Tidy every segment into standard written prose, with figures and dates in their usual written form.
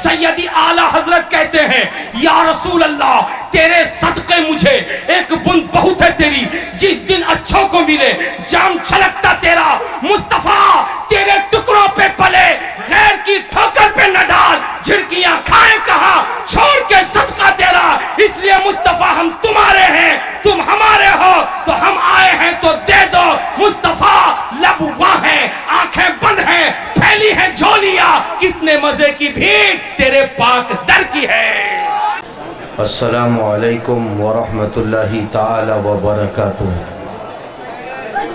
सैयदी आला हजरत कहते हैं, या रसूल अल्लाह, तेरे सदके मुझे एक बूंद बहुत है तेरी, जिस दिन अच्छों को मिले जाम छलकता तेरा। मुस्तफा तेरे टुकड़ों पे पले, गैर की ठोकर पे न डाल, झिड़कियां खाए कहा छोड़ के सदका तेरा। इसलिए मुस्तफा हम तुम्हारे हैं, तुम हमारे हो, तो हम आए हैं तो दे दो। मुस्तफा लब वहाँ है, आंखें बंद हैं, फैली है झोलियां, कितने मजे की भीख तेरे पाक दर की है। अस्सलामु अलैकुम वरहमतुल्लाहि ताला वबरकातुहू।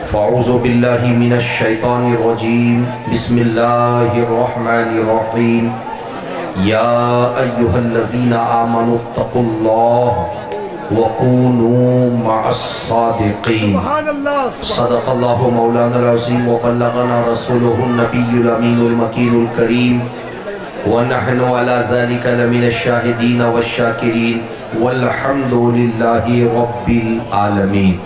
फ़अऊज़ु बिल्लाहि मिनश शैतानिर रजीम। बिस्मिल्लाहिर रहमानिर रहीम। या अय्युहल्लज़ीना आमनुत्तक़ुल्लाह वकूनू मअस्सादिक़ीन। सदक़ल्लाहु मौलानाल अज़ीम व बल्लगना रसूलुहुन नबियुल अमीनुल मकीनुल करीम व नहनु अला ज़ालिका लमिनश शाहिदीन वश्शाकिरीन वल्हम्दुलिल्लाहि रब्बिल आलमीन।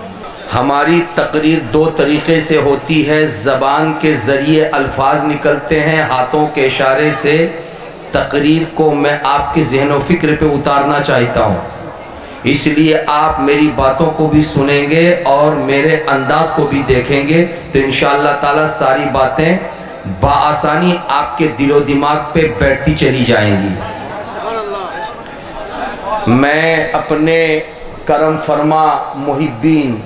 हमारी तकरीर दो तरीक़े से होती है। ज़बान के ज़रिए अल्फाज निकलते हैं, हाथों के इशारे से तकरीर को मैं आपके ज़हन व फ़िक्र पे उतारना चाहता हूँ, इसलिए आप मेरी बातों को भी सुनेंगे और मेरे अंदाज को भी देखेंगे तो इंशाअल्लाह ताला सारी बातें बाआसानी आपके दिलो दिमाग पे बैठती चली जाएंगी। मैं अपने करम फरमा मुहिब्बीन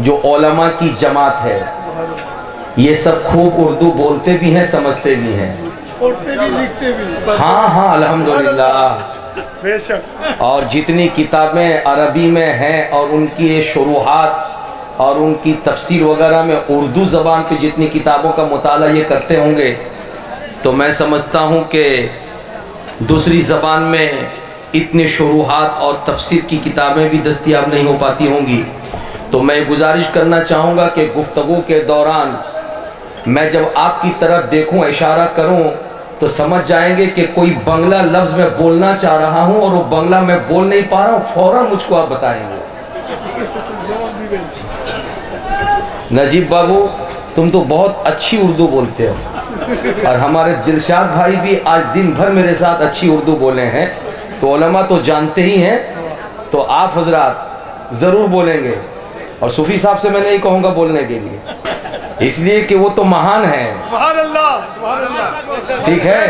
जो उलमा की जमात है, ये सब खूब उर्दू बोलते भी हैं, समझते भी हैं, पढ़ते भी लिखते भी। हाँ हाँ अल्हम्दुलिल्लाह। बेशक। और जितनी किताबें अरबी में हैं और उनकी ये शुरुआत और उनकी तफसीर वगैरह में उर्दू ज़बान पे जितनी किताबों का मुताला ये करते होंगे, तो मैं समझता हूँ कि दूसरी ज़बान में इतने शुरुआत और तफसीर की किताबें भी दस्तयाब नहीं हो पाती होंगी। तो मैं गुजारिश करना चाहूँगा कि गुफ्तगू के दौरान मैं जब आपकी तरफ देखूँ, इशारा करूँ, तो समझ जाएंगे कि कोई बंगला लफ्ज़ में बोलना चाह रहा हूँ और वो बंगला मैं बोल नहीं पा रहा हूँ, फ़ौरन मुझको आप बताएंगे। नजीब बाबू, तुम तो बहुत अच्छी उर्दू बोलते हो और हमारे दिलशाद भाई भी आज दिन भर मेरे साथ अच्छी उर्दू बोले हैं, तो उलमा तो जानते ही हैं, तो आप हजरात ज़रूर बोलेंगे। और सूफी साहब से मैं नहीं कहूँगा बोलने के लिए, इसलिए कि वो तो महान है। ठीक है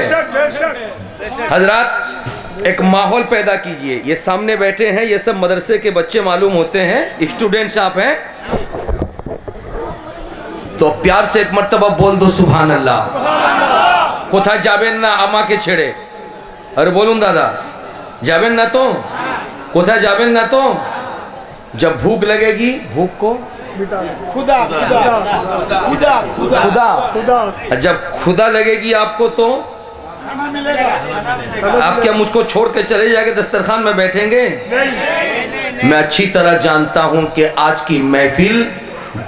हजरात, एक माहौल पैदा कीजिए। ये सामने बैठे हैं, ये सब मदरसे के बच्चे मालूम होते हैं, स्टूडेंट्स आप हैं, तो प्यार से एक मर्तबा बोल दो सुभान अल्लाह। कोथा जाबेन ना अमा के छेड़े, अरे बोलूं दादा, जाबेन ना तो कोथा जाबेन ना तो, जब भूख लगेगी भूख को खुदा खुदा खुदा खुदा खुदा, जब खुदा लगेगी आपको तो खाना मिलेगा। आप क्या मुझको छोड़ के चले जाके दस्तरखान में बैठेंगे? नहीं। मैं अच्छी तरह जानता हूं कि आज की महफिल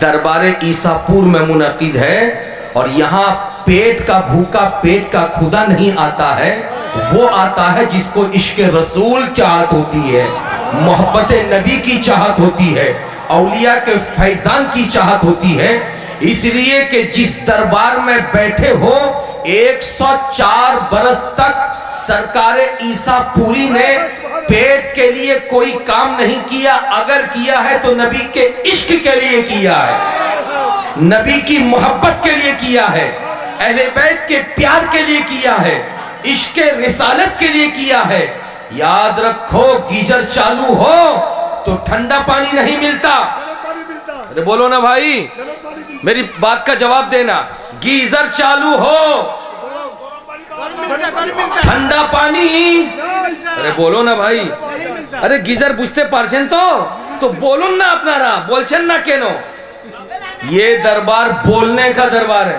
दरबारे ईसापुर में मुनक़िद है और यहाँ पेट का भूखा, पेट का खुदा नहीं आता है, वो आता है जिसको इश्क रसूल चाहत होती है, मोहब्बत नबी की चाहत होती है, औलिया के फैजान की चाहत होती है। इसलिए कि जिस दरबार में बैठे हो 104 बरस तक सरकार ईसापुरी ने पेट के लिए कोई काम नहीं किया, अगर किया है तो नबी के इश्क के लिए किया है, नबी की मोहब्बत के लिए किया है, अहले बैत के प्यार के लिए किया है, इश्क रिसालत के लिए किया है। याद रखो, गीजर चालू हो तो ठंडा पानी नहीं मिलता। अरे बोलो ना भाई, मेरी बात का जवाब देना। गीजर चालू हो ठंडा पानी, अरे बोलो ना भाई, अरे गीजर बुझते पारछेन तो बोलून ना अपनारा, बोलछेन ना केनो। ये दरबार बोलने का दरबार है।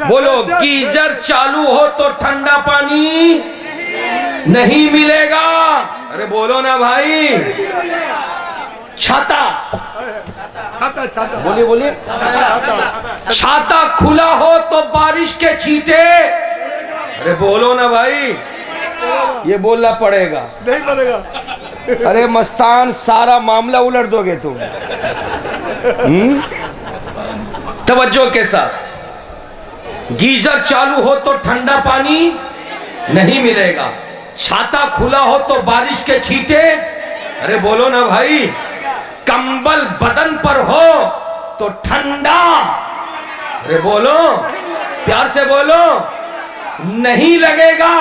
बोलो, गीजर चालू हो तो ठंडा पानी नहीं मिलेगा। अरे बोलो ना भाई। छाता छाता छाता बोलिए बोलिए। छाता खुला हो तो बारिश के छींटे, अरे बोलो ना भाई, ये बोलना पड़ेगा। नहीं पड़ेगा। अरे मस्तान, सारा मामला उलट दोगे तुम। तवज्जो के साथ, गीजर चालू हो तो ठंडा पानी नहीं मिलेगा। छाता खुला हो तो बारिश के छींटे, अरे बोलो ना भाई, कंबल बदन पर हो तो ठंडा, अरे बोलो, प्यार से बोलो, नहीं लगेगा।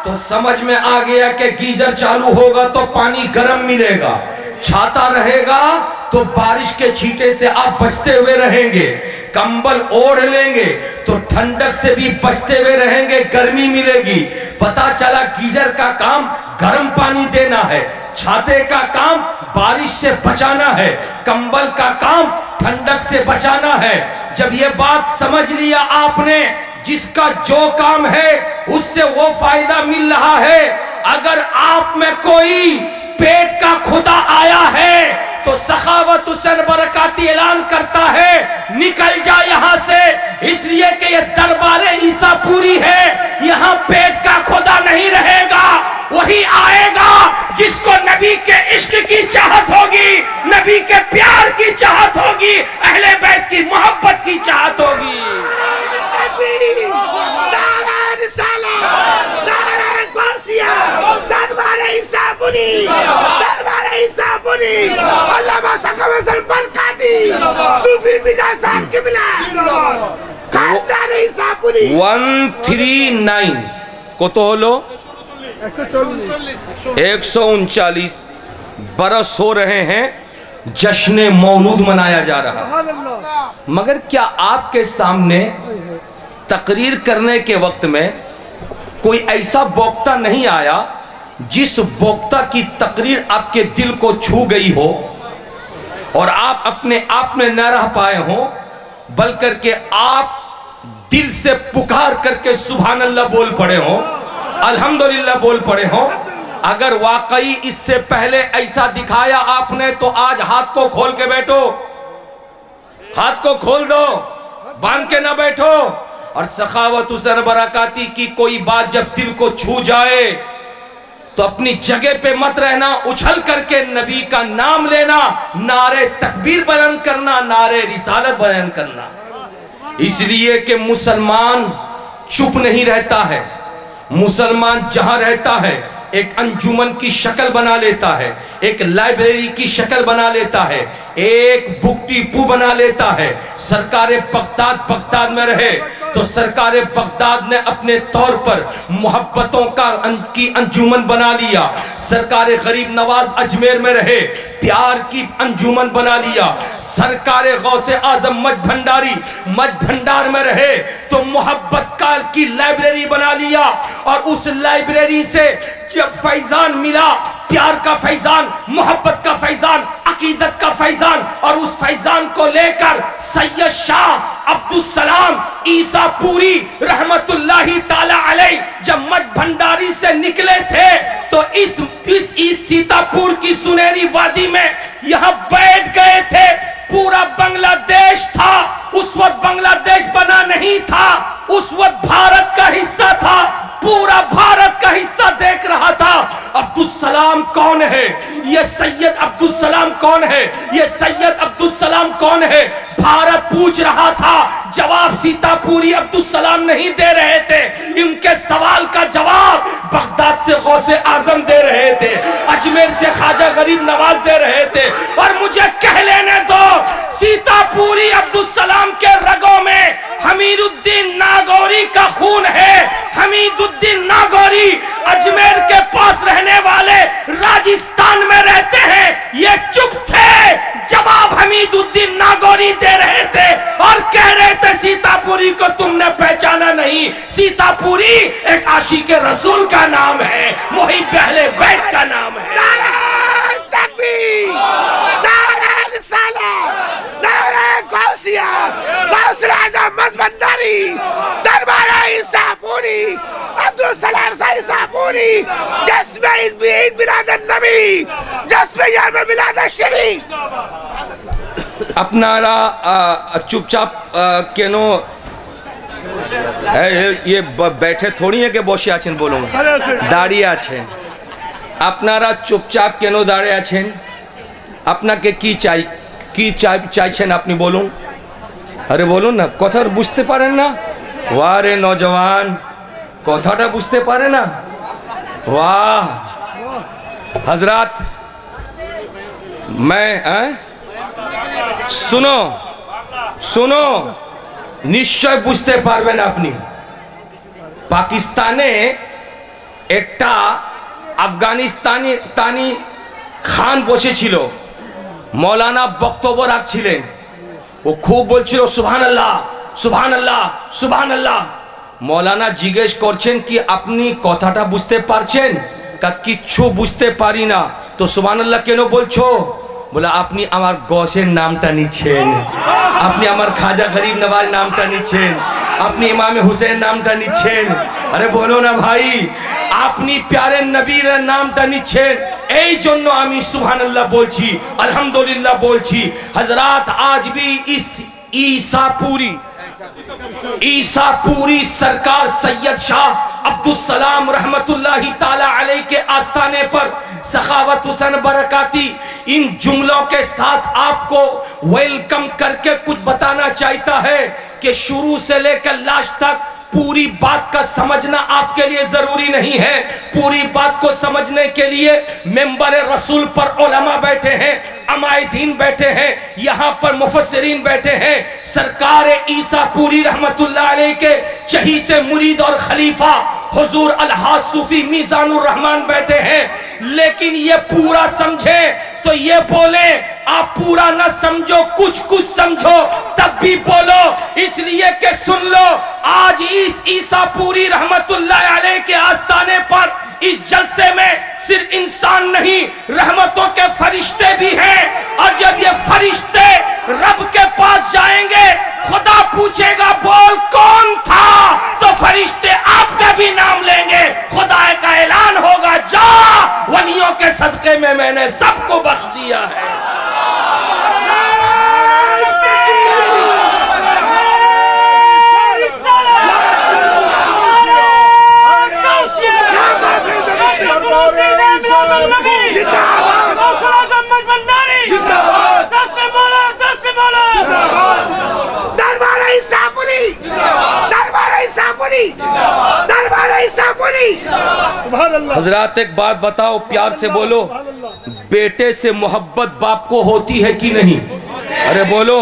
तो समझ में आ गया कि गीजर चालू होगा तो पानी गर्म मिलेगा। छाता रहेगा तो बारिश के छींटे से आप बचते हुए रहेंगे। कंबल ओढ़ लेंगे तो ठंडक से भी बचते हुए रहेंगे, गर्मी मिलेगी। पता चला गीजर का काम गर्म पानी देना है, छाते का काम बारिश से बचाना है, कंबल का काम ठंडक से बचाना है। जब ये बात समझ लिया आपने, जिसका जो काम है उससे वो फायदा मिल रहा है। अगर आप में कोई पेट का खुदा आया है तो सखावत हुसैन बरकाती ऐलान करता है, निकल जा यहां से, इसलिए कि ये दरबारे ईसा पूरी है, यहां पेट का खुदा नहीं रहेगा। वही आएगा जिसको नबी के इश्क की चाहत होगी, नबी के प्यार की चाहत होगी, अहले बैत की मोहब्बत की चाहत होगी। Isapuri 139 কত হলো? 139 बरस हो रहे हैं, जश्न मौलूद मनाया जा रहा है। मगर क्या आपके सामने तकरीर करने के वक्त में कोई ऐसा वक्ता नहीं आया जिस वक्ता की तकरीर आपके दिल को छू गई हो और आप अपने आप में न रह पाए हो, बल्कि के आप दिल से पुकार करके सुभान अल्लाह बोल पड़े हो, अल्हम्दुलिल्लाह बोल पड़े हो? अगर वाकई इससे पहले ऐसा दिखाया आपने तो आज हाथ को खोल के बैठो, हाथ को खोल दो, बांध के ना बैठो। और सखावत हुसैन बरकाती की कोई बात जब दिल को छू जाए तो अपनी जगह पे मत रहना, उछल करके नबी का नाम लेना, नारे तकबीर बुलंद करना, नारे रिसालत बयान करना। इसलिए कि मुसलमान चुप नहीं रहता है, मुसलमान जहां रहता है एक अंजुमन की शक्ल बना लेता है, एक लाइब्रेरी की शक्ल बना लेता है, एक बुक डिपो बना लेता है। सरकार बगदाद में रहे तो सरकार बगदाद ने अपने तौर पर मोहब्बतों की अंजुमन बना लिया। सरकार गरीब नवाज अजमेर में रहे, प्यार की अंजुमन बना लिया। सरकार गौसे आजम मज भंडार में रहे तो मोहब्बत काल की लाइब्रेरी बना लिया। और उस लाइब्रेरी से जब फैजान मिला, प्यार का फैजान, मोहब्बत का फैजान, अकीदत का फैजान, और उस फैजान को लेकर सैयद शाह अब्दुल सलाम ईसा पूरी रहमतुल्लाही ताला अलैह जब मठ भंडारी से निकले थे तो इस सीतापुर की सुनहरी वादी में यहां बैठ गए थे। पूरा बांग्लादेश था, उस वक्त बांग्लादेश बना नहीं था, उस वक्त भारत का हिस्सा था, पूरा भारत का हिस्सा देख रहा था। अब्दुल सलाम कौन है? ये सैयद अब्दुल सलाम कौन है? ये सैयद अब्दुल सलाम कौन है? भारत पूछ रहा था, जवाब सीतापुरी अब्दुल सलाम नहीं दे रहे थे। इनके सवाल का जवाब बगदाद से गौसे आजम दे रहे थे, अजमेर से ख्वाजा गरीब नवाज दे रहे थे। और मुझे कह लेने दो, सीतापुरी अब्दुल सलाम के रगों में हमीदुद्दीन नागौरी का खून है। हमीदुद्दीन नागौरी अजमेर के पास रहने वाले राजस्थान में रहते हैं, ये चुप थे, जवाब हमीदुद्दीन नागौरी दे रहे थे और कह रहे थे सीतापुरी को तुमने पहचाना नहीं। सीतापुरी एक आशिक रसूल का नाम है, मुहिब अहले बैत का नाम है। नारे तकबीर, नारे रिसालत, नारे गौसिया, गौसे आज़म मज़बंदारी, दरबारे ईसापुरी, अब्दुल सलाम ईसापुरी, जिसमें ईद मिलाद नबी, जिसमें याम मिलाद शरीफ। আপনারা চুপচাপ কেন ये बैठे थोड़ी है कि বসে আছেন বলুন, দাঁড়িয়ে আছেন। আপনারা চুপচাপ কেন দাঁড়িয়ে আছেন? আপনাকে কি চাইছেন আপনি বলুন? আরে বলুন না, কথা বুঝতে পারেন না? ওয়ারে নজওয়ান, কথাটা বুঝতে পারে না? वाह हजरत, मैं सुनो सुनो निश्चय बुझते पारबेन आपनी। पाकिस्ताने एकटा আফগানিস্তানি খান বসেছিল, মৌলানা বক্তব্য রাখছিলেন। ও খুব বলছিল সুবহানাল্লাহ সুবহানাল্লাহ সুবহানাল্লাহ। মৌলানা জিজ্ঞেস করছেন কি আপনি কথাটা বুঝতে পারছেন? কিচ্ছু বুঝতে পারি না। তো সুবহানাল্লাহ কেন বলছো? বলে আপনি আমার গসের নামটা নিচ্ছেন, আপনি আমার খাজা গরিব নওয়াজ নামটা নিচ্ছেন, আপনি ইমামে হুসেন নামটা নিচ্ছেন। আরে বলো না ভাই, আপনি প্যারে নবীর নামটা নিচ্ছেন, এই জন্য আমি সুবহানাল্লাহ বলছি, আলহামদুলিল্লাহ বলছি। হযরত আজ भी इस ईसापुरी सरकार सैयद शाह अब्दुल सलाम रहमतुल्लाहि ताला अलैह के आस्थाने पर सखावत हुसैन बरकाती इन जुमलों के साथ आपको वेलकम करके कुछ बताना चाहता है कि शुरू से लेकर लास्ट तक पूरी बात का समझना आपके लिए जरूरी नहीं है। पूरी बात को समझने के लिए मेंबर रसूल पर उलमा बैठे हैं, अमायदीन बैठे हैं, यहाँ पर मुफस्सिरीन बैठे हैं, सरकार ईसापुरी रहमतुल्लाह अलैह के चहीते मुरीद और खलीफा हुजूर अलहाज सूफी मीजानुर रहमान बैठे हैं। लेकिन ये पूरा समझे तो ये बोले, आप पूरा ना समझो कुछ कुछ समझो तब भी बोलो, इसलिए कि सुन लो आज इस ईसापुरी रहमतुल्लाह अलैह के आस्थाने पर इस जलसे में सिर्फ इंसान नहीं रहमतों के फरिश्ते भी हैं। और जब ये फरिश्ते रब के पास जाएंगे, खुदा पूछेगा बोल कौन था, तो फरिश्ते आपका भी नाम लेंगे, खुदा का ऐलान होगा जा वलियों के सदके में मैंने सबको बख्श दिया है। हजरात एक बात बताओ, प्यार से बोलो, बेटे से मोहब्बत बाप को होती है कि नहीं? अरे बोलो,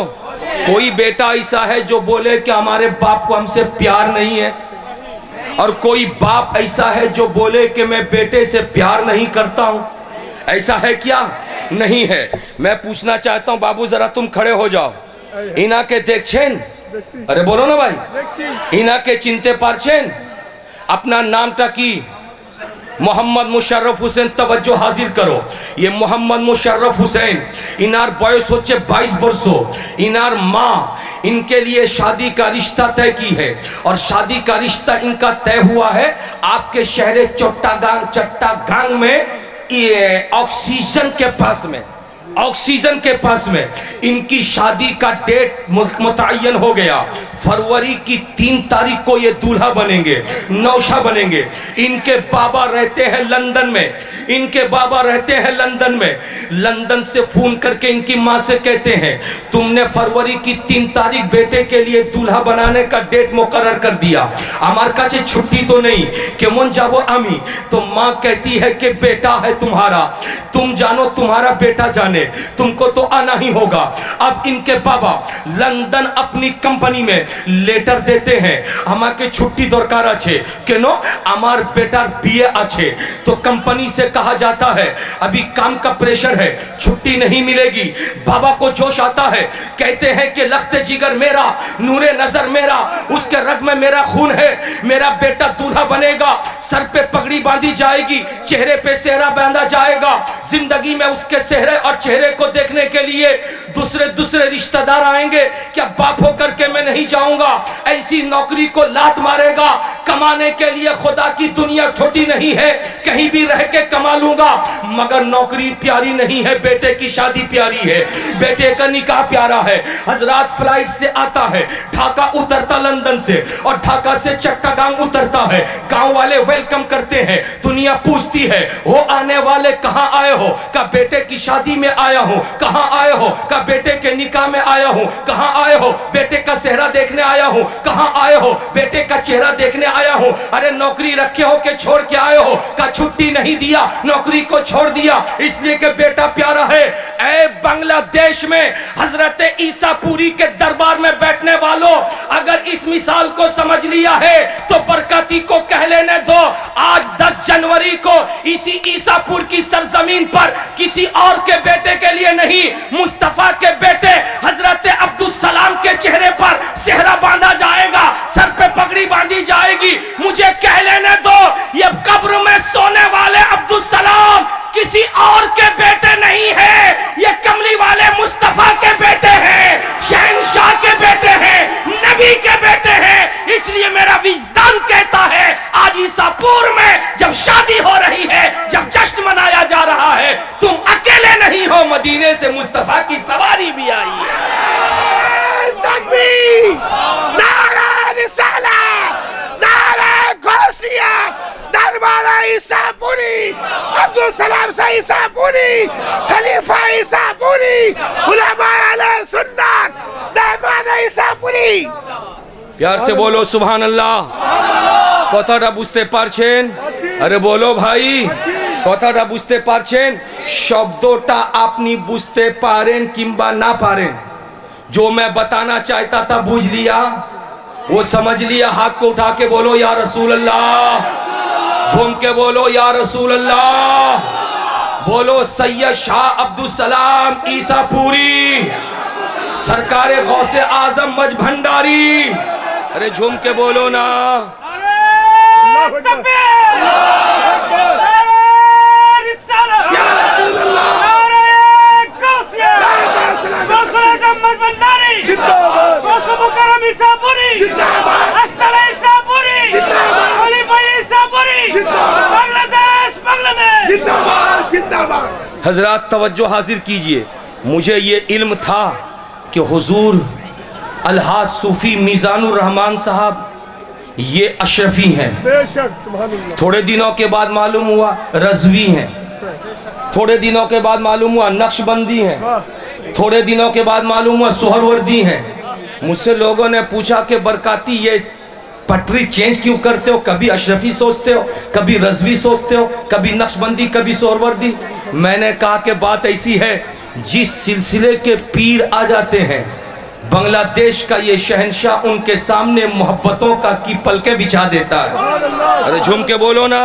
कोई बेटा ऐसा है जो बोले कि हमारे बाप को हमसे प्यार नहीं है? और कोई बाप ऐसा है जो बोले कि मैं बेटे से प्यार नहीं करता हूं? ऐसा है क्या? नहीं है। मैं पूछना चाहता हूं, बाबू जरा तुम खड़े हो जाओ। इना के देखछेन? अरे बोलो ना भाई, इना के चिंते पारछेन? अपना नामटा की? मोहम्मद मुशर्रफ हुसैन। तवज्जो हाजिर करो, ये मोहम्मद मुशर्रफ हुसैन, इनार बयस होच्छे 22 वर्षों। इनार माँ इनके लिए शादी का रिश्ता तय की है, और शादी का रिश्ता इनका तय हुआ है आपके शहर चट्टागांग में, ये ऑक्सीजन के पास में, ऑक्सीजन के पास में इनकी शादी का डेट मुतय्यन हो गया। फरवरी की 3 तारीख को ये दूल्हा बनेंगे, नौशा बनेंगे। इनके बाबा रहते हैं लंदन में, इनके बाबा रहते हैं लंदन में। लंदन से फोन करके इनकी माँ से कहते हैं तुमने फरवरी की 3 तारीख बेटे के लिए दूल्हा बनाने का डेट मुकर्रर कर दिया, हमारे काছে छुट्टी तो नहीं, केमन जाबो आमी? तो माँ कहती है कि बेटा है तुम्हारा, तुम जानो तुम्हारा बेटा जाने, तुमको तो आना ही होगा। अब इनके बाबा लंदन अपनी कंपनी में लेटर देते हैं, हमारे छुट्टी दरकार आछे, केनो हमार बेटार बीए आछे। तो कंपनी से कहा जाता है अभी काम का प्रेशर है, छुट्टी नहीं मिलेगी। बाबा को जोश आता है, कहते हैं कि लख्ते जिगर मेरा, नूरे नजर मेरा, उसके रग में मेरा खून है, मेरा बेटा दूल्हा बनेगा, सर पे पगड़ी बांधी जाएगी, चेहरे पे सेहरा बांधा जाएगा। जिंदगी में उसके सेहरे और चेहरे को देखने के लिए दूसरे रिश्तेदार आएंगे, क्या बाप होकर के मैं नहीं जाऊंगा? ऐसी नौकरी को लात मारेगा। कमाने के लिए खुदा की दुनिया छोटी नहीं है, कहीं भी रह के कमा लूंगा, मगर नौकरी प्यारी नहीं है, बेटे की शादी प्यारी है, बेटे का निकाह प्यारा है। हजरात फ्लाइट से आता है, ढाका उतरता लंदन से, और ढाका से चट्टागांग उतरता है। गांव वाले वेलकम करते हैं, दुनिया पूछती है वो आने वाले कहां आए हो? का बेटे की शादी में आया हूँ। कहाँ आए हो? का बेटे के निकाह में आया हूँ। कहाँ आए हो? बेटे का सेहरा देखने आया हूँ। कहाँ आए हो? बेटे का चेहरा देखने आया हूँ। अरे नौकरी रखे हो के छोड़ के आए हो? का छुट्टी नहीं दिया, नौकरी को छोड़ दिया इसलिए कि बेटा प्यारा है। ऐ बांग्लादेश में हजरत ईसा पूरी के दरबार में बैठने वालों, अगर इस मिसाल को समझ लिया है तो बरकती को कह लेने दो। आज 10 जनवरी को इसी ईसापुर की सरजमीन पर किसी और के बेटे के लिए नहीं, मुस्तफा के बेटे हजरत अब्दुल सलाम के चेहरे पर सेहरा बांधा जाएगा, सर पे पगड़ी बांधी जाएगी। मुझे कह लेने दो, ये कब्र में सोने वाले अब्दुल सलाम किसी और के बेटे नहीं है, ये कमली वाले मुस्तफा के बेटे हैं, शहंशाह के बेटे हैं, नबी के बेटे हैं। इसलिए मेरा विजदान कहता है आज ईसापुर में जब शादी हो रही है, जब जश्न मनाया जा रहा है, तुम अकेले नहीं हो, मदीने से मुस्तफा की सवारी भी आई है। तकबीर, नारा रिसालत, नारा गौसिया, दरबार ईसापुरी, अब्दुल सलाम सा ईसापुरी, खलीफा ईसापुरी, उलमा अहले सुन्नत, मेहमान ईसापुरी। प्यार से बोलो सुभान अल्लाह। कथाटा बुझते पारछेन? अरे बोलो भाई, कथाटा बुझते पारछेन? शब्दोटा आपनी बुझते पारेन किंबा ना पारेन, जो मैं बताना चाहता था बुझ लिया, वो समझ लिया। हाथ को उठा के बोलो या रसूल अल्लाह, झूम के बोलो या रसूल अल्लाह, बोलो सैयद शाह अब्दुल सलाम ईसापुरी, सरकारे गौसे आजम मज भंडारी। अरे झूम के बोलो ना। हजरात तवज्जो हाजिर कीजिए। मुझे ये इल्म था कि हुजूर अलहाज सूफी मीज़ानुर रहमान साहब ये अशरफी हैं। थोड़े दिनों के बाद मालूम हुआ रज़वी हैं, थोड़े दिनों के बाद मालूम हुआ नक्शबंदी हैं, थोड़े दिनों के बाद मालूम हुआ सुहरवर्दी हैं। मुझसे लोगों ने पूछा कि बरकाती ये पटरी चेंज क्यों करते हो? कभी अशरफी सोचते हो, कभी रज़वी सोचते हो, कभी नक्शबंदी, कभी सुहरवर्दी। मैंने कहा कि बात ऐसी है, जिस सिलसिले के पीर आ जाते हैं, बांग्लादेश का ये शहंशाह उनके सामने मोहब्बतों का की पलके बिछा देता है। अरे झूम के बोलो ना,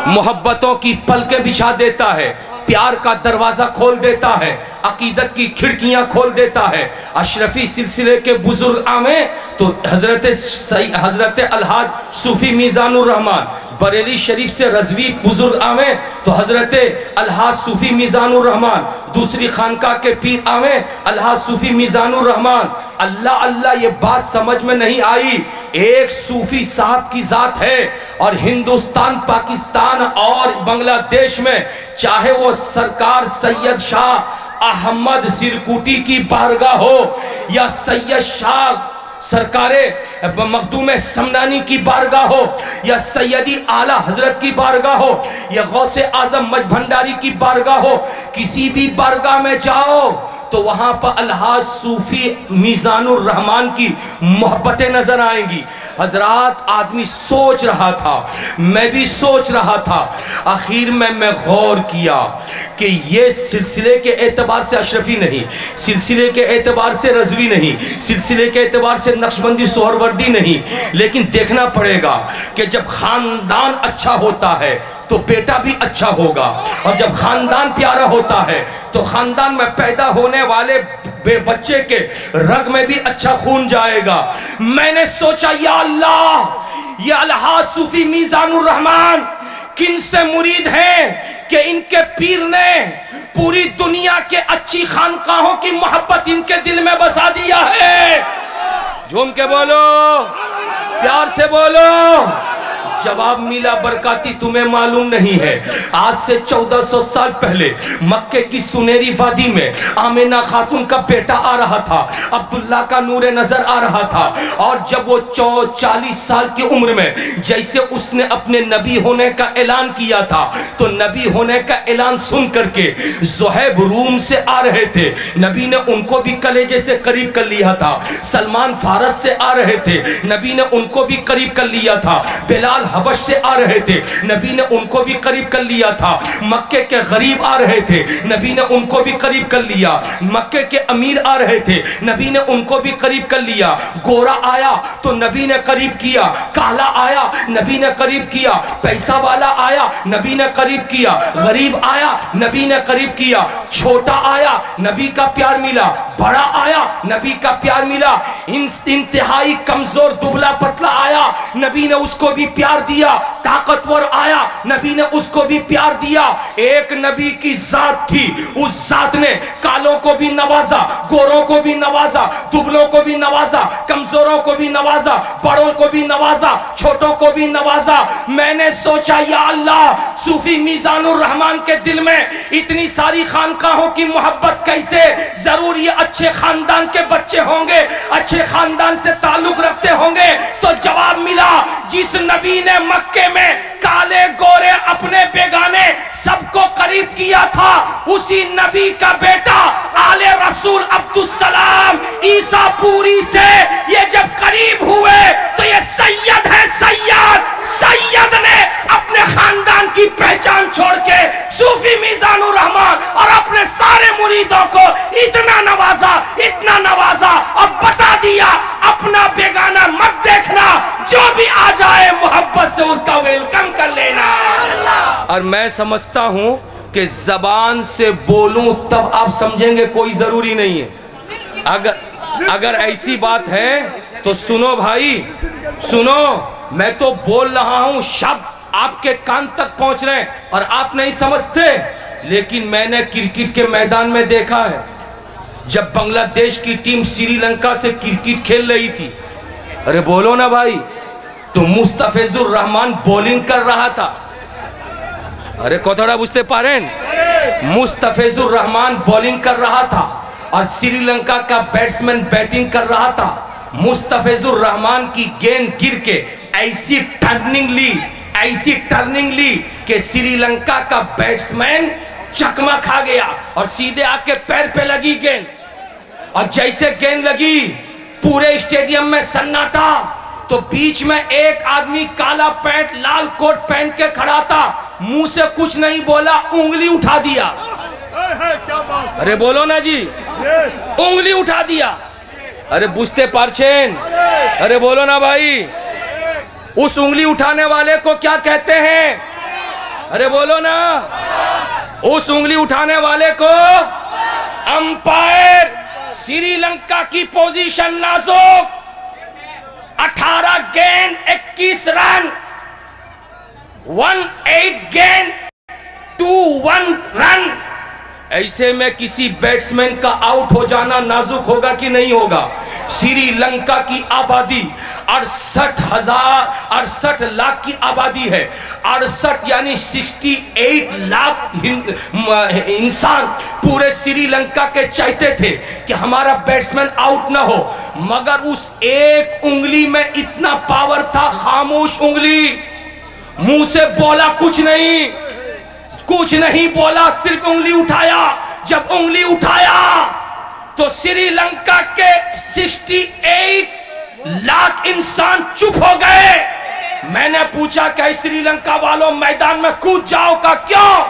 मोहब्बतों की पलके बिछा देता है, प्यार का दरवाजा खोल देता है, अकीदत की खिड़कियां खोल देता है। अशरफी सिलसिले के बुजुर्ग आवे तो हजरत अलहाज सूफी मीज़ानुर रहमान, बरेली शरीफ से रज़वी बुजुर्ग आवे तो हजरत अलहाज सूफी मीज़ानुर रहमान, दूसरी खानका के पीर आवे अलहाज सूफी मीज़ानुर रहमान। अल्लाह अल्लाह ये बात समझ में नहीं आई, एक सूफी साहब की जात है और हिंदुस्तान, पाकिस्तान और बांग्लादेश में चाहे वो सरकार सैयद शाह अहमद सिरकुटी की बारगाह हो या सैयद शाह सरकारे मखदूम समनानी की बारगाह हो या सैयदी आला हजरत की बारगाह हो या गौसे आजम मज भंडारी की बारगाह हो, किसी भी बारगाह में जाओ तो वहां पर अलहाज सूफी मीज़ानुर रहमान की मोहब्बतें नजर आएंगी। हजरात, आदमी सोच रहा था, मैं भी सोच रहा था, आखिर में मैं गौर किया कि ये सिलसिले के एतबार से अशरफी नहीं, सिलसिले के एतबार से रज़वी नहीं, सिलसिले के एतबार से नक्शबंदी सोहरवर्दी नहीं, लेकिन देखना पड़ेगा कि जब खानदान अच्छा होता है तो बेटा भी अच्छा होगा, और जब खानदान प्यारा होता है तो खानदान में पैदा होने वाले बच्चे के रग में भी अच्छा खून जाएगा। मैंने सोचा या अल्लाह, ये अलहाज सूफी मीज़ानुर रहमान किन से मुरीद हैं कि इनके पीर ने पूरी दुनिया के अच्छी खानकाहों की मोहब्बत इनके दिल में बसा दिया है। झूम के बोलो, प्यार से बोलो, जवाब मिला बरकाती तुम्हें मालूम नहीं है, आज से 1400 साल पहले मक्के की सुनहरी वादी में आमिना खातून का बेटा आ रहा था, अब्दुल्ला का नूर नजर आ रहा था। और जब वो 40 साल की उम्र में जैसे उसने अपने नबी होने का ऐलान किया था, तो नबी होने का ऐलान सुन करके ज़ुहैब रूम से आ रहे थे, नबी ने उनको भी कलेजे से करीब कर लिया था। सलमान फारस से आ रहे थे, नबी ने उनको भी करीब कर लिया था। बिलाल हबश से आ रहे थे, नबी ने उनको भी करीब कर लिया था। मक्के के गरीब आ रहे थे, नबी ने उनको भी करीब कर लिया। मक्के के अमीर आ रहे थे, नबी ने उनको भी करीब कर लिया। गोरा आया तो नबी ने करीब किया, काला आया नबी ने करीब किया, पैसा वाला आया नबी ने करीब किया, गरीब आया नबी ने करीब किया, छोटा आया नबी का प्यार मिला, बड़ा आया नबी का प्यार मिला, इंतहाई कमजोर दुबला पतला आया नबी ने उसको भी प्यार दिया, ताकतवर आया नबी ने उसको भी प्यार दिया। एक नबी की जात थी, उस जात ने कालों को भी नवाजा, गोरों को भी नवाजा, दुबलों को भी नवाजा, कमजोरों को भी नवाजा, बड़ों को भी नवाजा, छोटों को भी नवाजा। मैंने सोचा या अल्लाह, सूफी मीजानुर रहमान के दिल में इतनी सारी खानकाहों की मोहब्बत कैसे? जरूर ये अच्छे खानदान के बच्चे होंगे, अच्छे खानदान से ताल्लुक रखते होंगे। तो जवाब मिला, जिस नबी ने मक्के में काले गोरे अपने बेगाने सबको करीब किया था, उसी नबी का बेटा आले रसूल अब्दुल सलाम ईसा पूरी से ये जब करीब हुए तो ये सैयद है, सैयद ने अपने खानदान की पहचान छोड़ के सूफी मीजानुर रहमान और अपने सारे मुरीदों को इतना नवाजा और बता दिया, अपना बेगाना मत देखना, जो भी आ जाए मोहब्बत से उसका वेलकम कर लेना। और मैं समझता हूं कि जबान से बोलूं तब आप समझेंगे, कोई जरूरी नहीं है। अगर ऐसी बात है तो सुनो भाई, सुनो, मैं तो बोल रहा हूं, शब्द आपके कान तक पहुंच रहे हैं और आप नहीं समझते। लेकिन मैंने क्रिकेट के मैदान में देखा है, जब बांग्लादेश की टीम श्रीलंका से क्रिकेट खेल रही थी, अरे बोलो ना भाई, तो मुस्तफिजुर रहमान बॉलिंग कर रहा था। अरे कोथोड़ा बुझते पारेन, मुस्तफिजुर रहमान बॉलिंग कर रहा था और श्रीलंका का बैट्समैन बैटिंग कर रहा था। मुस्तफिजुर रहमान की गेंद गिर के ऐसी टर्निंग ली कि श्रीलंका का बैट्समैन चकमा खा गया और सीधे आके पैर पे लगी गेंद। और जैसे गेंद लगी पूरे स्टेडियम में सन्नाटा, तो बीच में एक आदमी काला पैंट लाल कोट पहन के खड़ा था, मुंह से कुछ नहीं बोला, उंगली उठा दिया। अरे बोलो ना जी, उंगली उठा दिया। अरे बुझते पारछेन, अरे बोलो ना भाई, उस उंगली उठाने वाले को क्या कहते हैं? अरे बोलो ना, उस उंगली उठाने वाले को अंपायर। श्रीलंका की पोजीशन नाजुक, 18 गेंद 21 रन, 18 गेंद 21 रन। ऐसे में किसी बैट्समैन का आउट हो जाना नाजुक होगा कि नहीं होगा? श्रीलंका की आबादी 68 लाख की आबादी है। 68 यानी 68 लाख इंसान पूरे श्रीलंका के चाहते थे कि हमारा बैट्समैन आउट ना हो, मगर उस एक उंगली में इतना पावर था, खामोश उंगली, मुंह से बोला कुछ नहीं बोला, सिर्फ उंगली उठाया। जब उंगली उठाया तो श्रीलंका के 68 लाख इंसान चुप हो गए। मैंने पूछा क्या श्रीलंका वालों मैदान में कूद जाओ का? क्यों?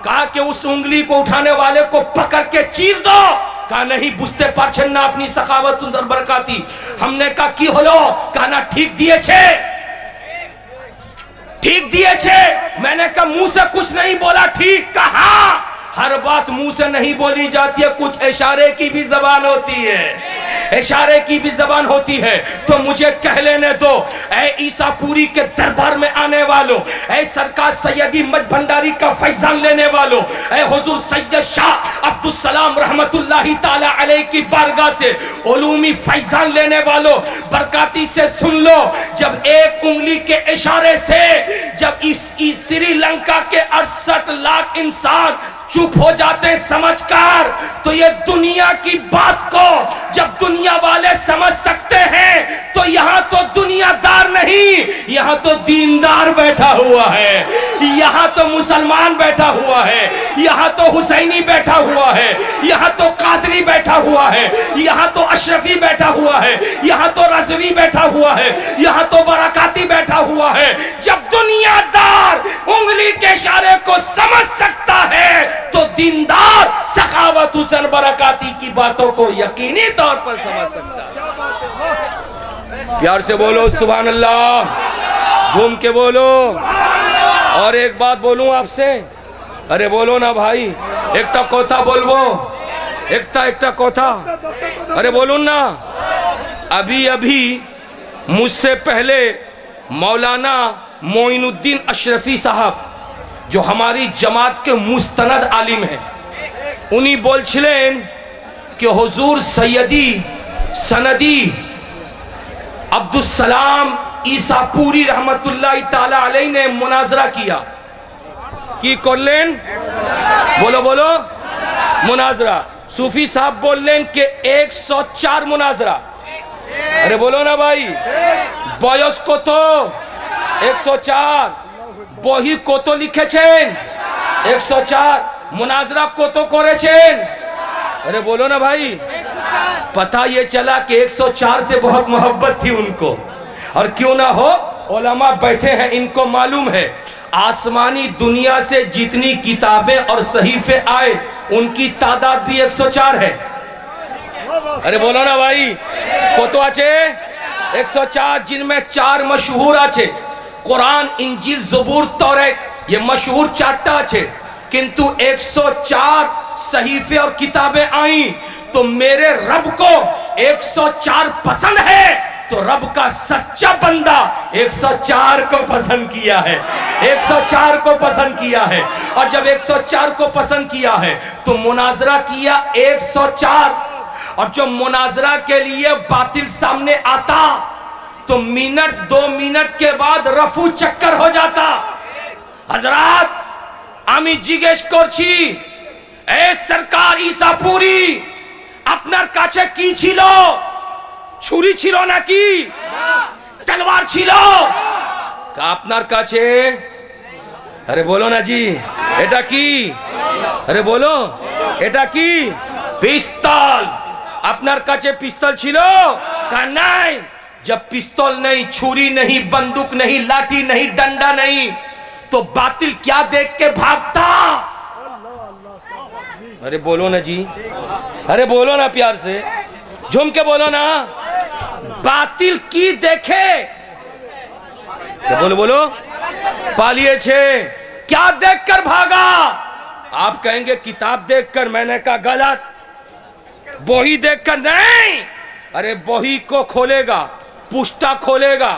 कहा कि उस उंगली को उठाने वाले को पकड़ के चीर दो। कहा नहीं, बुझते पारछेन ना अपनी सखावत सुंदर बरकाती। हमने कहा की होलो? कहा ना ठीक दिए छे। मैंने कहा मुंह से कुछ नहीं बोला, ठीक कहा? हर बात मुंह से नहीं बोली जाती है, कुछ इशारे की भी जबान होती है। इशारे की भी जबान होती है। तो मुझे कह लेने दो, ऐ ईसापुरी के दरबार में आने वालों, ऐ सरकार सैयदी मज भंडारी का फैजान लेने वालों, ऐ हुजूर सैयद शाह अब्दुल सलाम रहमतुल्लाहि ताला अलैह की बारगाह से उलूमी फैजान लेने वालों, बरकाती से सुन लो। जब एक उंगली के इशारे से जब इस श्रीलंका के 68 लाख इंसान चुप हो जाते समझकर, तो ये दुनिया की बात को जब दुनिया वाले समझ सकते हैं, तो यहां तो दुनियादार नहीं, यहां तो दीनदार बैठा हुआ है, यहां तो मुसलमान बैठा हुआ है, यहां तो हुसैनी बैठा हुआ है, यहां तो कादरी बैठा हुआ है, यहां तो अशरफी बैठा हुआ है, यहां तो रज़वी बैठा हुआ है, यहां तो बरकाती बैठा हुआ है। जब दुनियादार उंगली के इशारे को समझ सकता है, तो दीनदार सखावत हुसैन बरकाती की बातों को यकीनी तौर पर समझ सकता है। प्यार से बोलो सुभान अल्लाह, झूम के बोलो। और एक बात बोलूं आपसे, अरे बोलो ना भाई, एकटा कोथा बोलबो, एकटा कोथा, अरे बोलो ना। अभी अभी मुझसे पहले मौलाना मोइनुद्दीन अशरफी साहब, जो हमारी जमात के मुस्तनद आलिम हैं, उन्हीं बोलछिलेन कि हुजूर सैयदी सनदी अब्दुल सलाम ईसापुरी रहमतुल्लाहि ताला अलैह ने मुनाजरा किया। की करलेन? बोलो बोलो, मुनाजरा। सूफी साहब बोलें कि 104 मुनाजरा। अरे बोलो ना भाई, बयस को तो 104, বহি কত লিখেছেন 104, मुनाजरा কত করেছেন? अरे बोलो ना भाई। पता ये चला कि 104 से बहुत मोहब्बत थी उनको, और क्यों ना हो, उलमा बैठे हैं, इनको मालूम है आसमानी दुनिया से जितनी किताबें और सहीफे आए, उनकी तादाद भी 104 है। अरे बोलो ना भाई, কত আছে? 104, जिनमें 4 मशहूर আছে, कुरान, इंजिल, ज़बूर, तौरात, ये मशहूर 4टा আছে। किंतु 104 सहीफे और किताबें आई, तो मेरे रब को 104 पसंद है, तो रब का सच्चा बंदा 104 को पसंद किया है, 104 को पसंद किया है। और जब 104 को पसंद किया है, तो मुनाजरा किया 104। और जो मुनाजरा के लिए बातिल सामने आता, तो मिनट 2 मिनट के बाद रफू चक्कर हो जाता। हजरात, आमी जिज्ञेस करছি, ए सरकार ईसापुरी, আপনার কাছে কি ছিল? ছুরি ছিল নাকি? তলোয়ার ছিল? আপনার কাছে? আরে বলো না জি, এটা কি? আরে বলো, এটা কি? পিস্তল। আপনার কাছে পিস্তল ছিল? কা নাই। जब पिस्तौल नहीं, छुरी नहीं, बंदूक नहीं, लाठी नहीं, डंडा नहीं, तो बातिल क्या देख के भागता? अरे बोलो ना जी, अरे बोलो ना प्यार से, झूम के बोलो ना। बातिल की देखे, बोलो बोलो, पालिए छे, क्या देखकर भागा? आप कहेंगे किताब देखकर। मैंने कहा गलत, बोही देखकर नहीं। अरे बोही को खोलेगा, पुष्टा खोलेगा,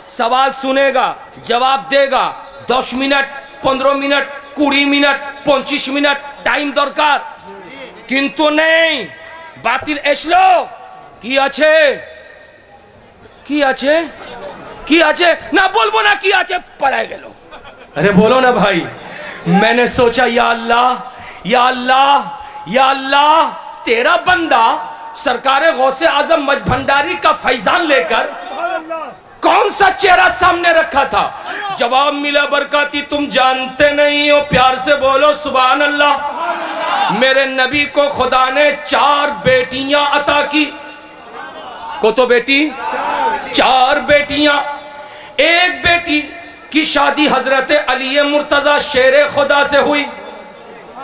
सवाल सुनेगा, जवाब देगा। 10 minute, 15 minute, 20 minute, 25 minute time दरकार, किंतु नहीं। बातिल एसलो की आछे, की आछे, की आछे ना, बोलबो ना की आछे, पलाए गेलो। अरे बोलो ना भाई। मैंने सोचा या अल्लाह, या अल्लाह, या अल्लाह, तेरा बंदा सरकार गौसे आजम मज भंडारी का फैजान लेकर कौन सा चेहरा सामने रखा था? जवाब मिला बरकाती, तुम जानते नहीं हो। प्यार से बोलो सुभान अल्लाह। मेरे नबी को खुदा ने 4 बेटियां अता की। को तो बेटी, 4 बेटियां। एक बेटी की शादी हजरत अली मुर्तजा शेर खुदा से हुई।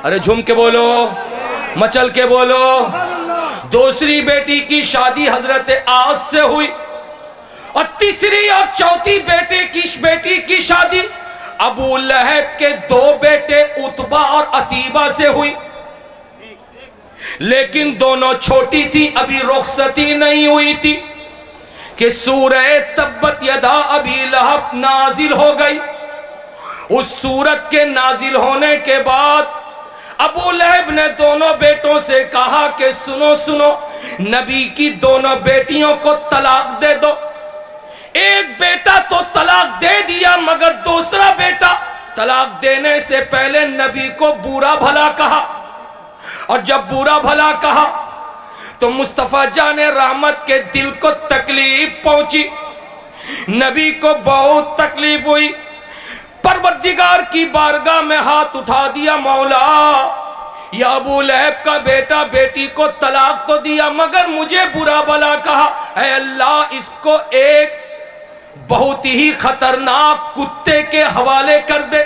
अरे झूम के बोलो, मचल के बोलो। दूसरी बेटी की शादी हजरत आस से हुई, और तीसरी और चौथी बेटी की शादी अबू लहब के 2 बेटे उतबा और अतीबा से हुई। लेकिन दोनों छोटी थी, अभी रुखसती नहीं हुई थी कि सूरह तब्बत यदा अबी लहब नाजिल हो गई। उस सूरत के नाजिल होने के बाद अबू लहब ने दोनों बेटों से कहा कि सुनो सुनो, नबी की दोनों बेटियों को तलाक दे दो। एक बेटा तो तलाक दे दिया, मगर दूसरा बेटा तलाक देने से पहले नबी को बुरा भला कहा। और जब बुरा भला कहा तो मुस्तफा जाने रहमत के दिल को तकलीफ पहुंची, नबी को बहुत तकलीफ हुई। परवरदिगार की बारगाह में हाथ उठा दिया, मौला या अबू लहब का बेटा बेटी को तलाक तो दिया, मगर मुझे बुरा भला कहा। ऐ अल्लाह, इसको एक बहुत ही खतरनाक कुत्ते के हवाले कर दे।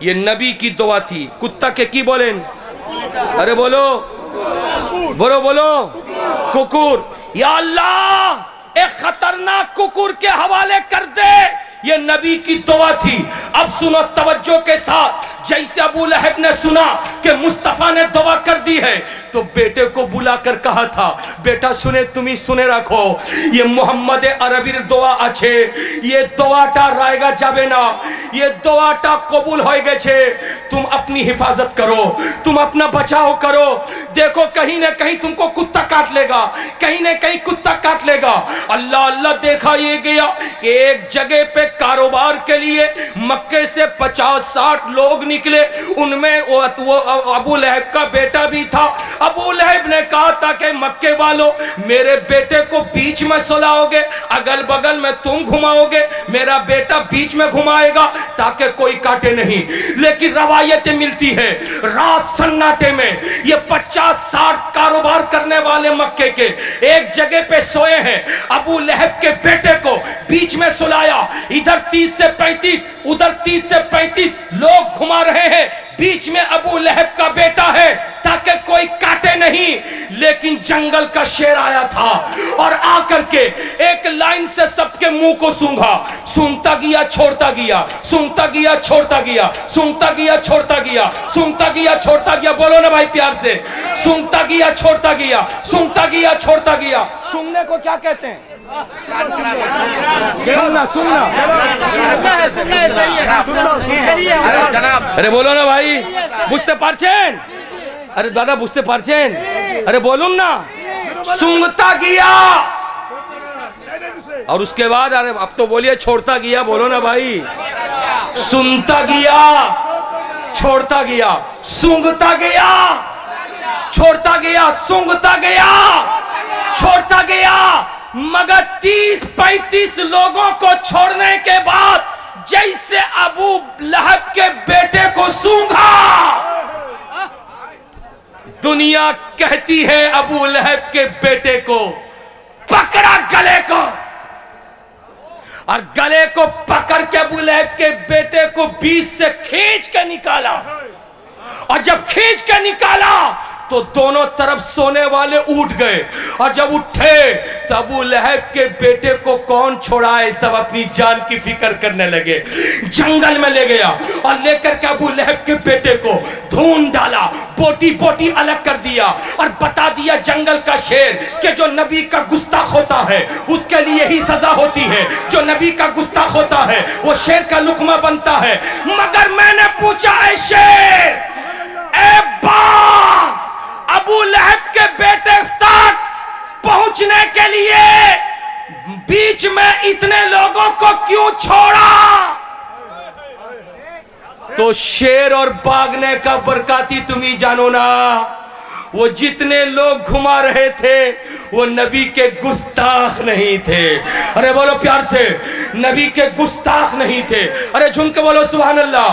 ये नबी की दुआ थी। कुत्ता के की बोले? अरे बोलो बोलो बोलो, कुकुर। या अल्लाह, एक खतरनाक कुकुर के हवाले कर दे। ये नबी की दुआ थी। अब सुनो तवज्जो के साथ। जैसे अबू लहब ने सुना कि मुस्तफा ने दुआ कर दी है, तो बेटे को बुलाकर कहा था, बेटा सुने, तुम्ही सुने रखो, ये मोहम्मद अरबिर दुआ আছে, ये दुआटा रायगा जाबे ना, ये दुआटा कबूल हो गेছে। तुम अपनी हिफाजत करो, तुम अपना बचाव करो। देखो कहीं ना कहीं तुमको कुत्ता काट लेगा, कहीं ना कहीं कुत्ता काट लेगा। अल्लाह अल्लाह देखा ये गया कि एक जगह पे कारोबार के लिए मक्के से 50-60 लोग निकले। उनमें वो अबू लहब का बेटा भी था। अबू लहब ने कहा था कि मक्के वालों, मेरे बेटे को बीच में सुलाओगे, अगल बगल में तुम घुमाओगे, मेरा बेटा बीच में घुमाएगा ताकि कोई काटे नहीं। लेकिन रवायतें मिलती है, रात सन्नाटे में ये 50-60 कारोबार करने वाले मक्के के एक जगह पे सोए हैं। अबू लहब के बेटे को बीच में सुलाया। इधर 30 से 35, उधर 30 से 35 लोग घुमा रहे हैं। बीच में अबू लहब का बेटा है ताकि कोई काटे नहीं। लेकिन जंगल का शेर आया था और आकर के एक लाइन से सबके मुंह को सूंघा। सूंघता गया, छोड़ता गया, सूंघता गया, छोड़ता गया, सूंघता गया, छोड़ता गया, सूंघता गया, छोड़ता गया। बोलो ना भाई प्यार से, सूंघता गया, छोड़ता गया, सूंघता गया, छोड़ता गया। सूंघने को क्या कहते हैं? सुनना सुनना जनाब। अरे बोलो ना भाई, बुझते पारছেন? अरे दादा बुझते पारছেন? अरे बोलूं ना, सूंघता गया और उसके बाद अरे अब तो बोलिए छोड़ता गया। बोलो ना भाई, सुनता गया, छोड़ता गया, सूंघता गया, छोड़ता गया, सूंघता गया, छोड़ता गया। मगर 30-35 लोगों को छोड़ने के बाद जैसे अबू लहब के बेटे को सूंघा, दुनिया कहती है अबू लहब के बेटे को पकड़ा गले को, और गले को पकड़ के अबू लहब के बेटे को बीच से खींच के निकाला। और जब खींच के निकाला तो दोनों तरफ सोने वाले उठ गए। और जब उठे तो अबू लहब के बेटे को कौन छोड़ाए, सब अपनी जान की फिक्र करने लगे। जंगल में ले गया और लेकर के अबू लहब के बेटे को ढूंढ डाला, बोटी बोटी अलग कर दिया और बता दिया जंगल का शेर कि जो नबी का गुस्ताख होता है उसके लिए ही सजा होती है, जो नबी का गुस्ताख होता है वो शेर का लुकमा बनता है। मगर मैंने पूछा, ऐ शेर, ऐ बाघ, अबू लहब के बेटे तक पहुंचने के लिए बीच में इतने लोगों को क्यों छोड़ा? तो शेर और बागने का बरकाती तुम ही जानो ना। वो जितने लोग घुमा रहे थे वो नबी के गुस्ताख नहीं थे। अरे बोलो प्यार से, नबी के गुस्ताख नहीं थे। अरे झुम के बोलो सुभान अल्लाह।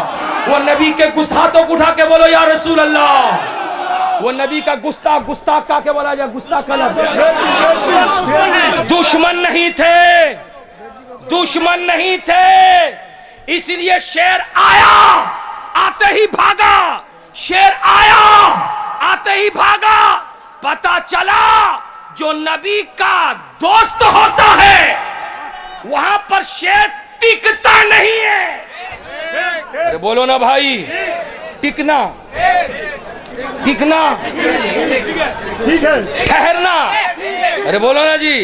वो नबी के गुस्ताखों को उठा के बोलो या रसूल अल्लाह। वो नबी का गुस्ताख, गुस्ताख का के बोला जाए, गुस्ताख का दुश्मन नहीं थे, दुश्मन नहीं थे। इसलिए शेर आया, आते ही भागा। शेर आया, आते ही भागा। पता चला जो नबी का दोस्त होता है वहां पर शेर टिकता नहीं है। अरे बोलो ना भाई, टिकना। टिकना, ठीक है, ठहरना, अरे बोलो ना जी।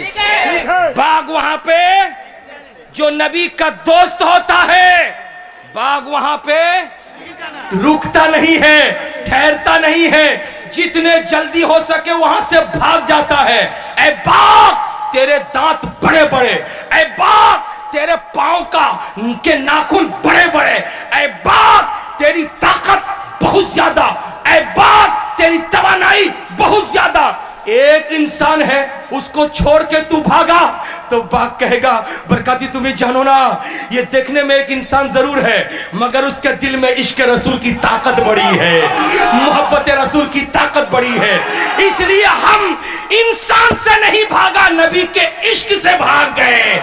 बाघ वहां पे जो नबी का दोस्त होता है, बाघ वहां पे रुकता नहीं है, ठहरता नहीं है, जितने जल्दी हो सके वहां से भाग जाता है। ऐ बाघ तेरे दांत बड़े बड़े, ऐ बाघ तेरे पांव के नाखून बड़े बड़े, ऐ बाघ तेरी ताकत बहुत ज्यादा, ऐ बाघ तेरी तवानाई बहुत ज्यादा। एक इंसान है उसको छोड़ के तू भागा तो बाघ कहेगा बरकाती तुम्हें जानो ना, ये देखने में एक इंसान जरूर है मगर उसके दिल में इश्क रसूल की ताकत बड़ी है, मोहब्बत रसूल की ताकत बड़ी है। इसलिए हम इंसान से नहीं भागा, नबी के इश्क से भाग गए,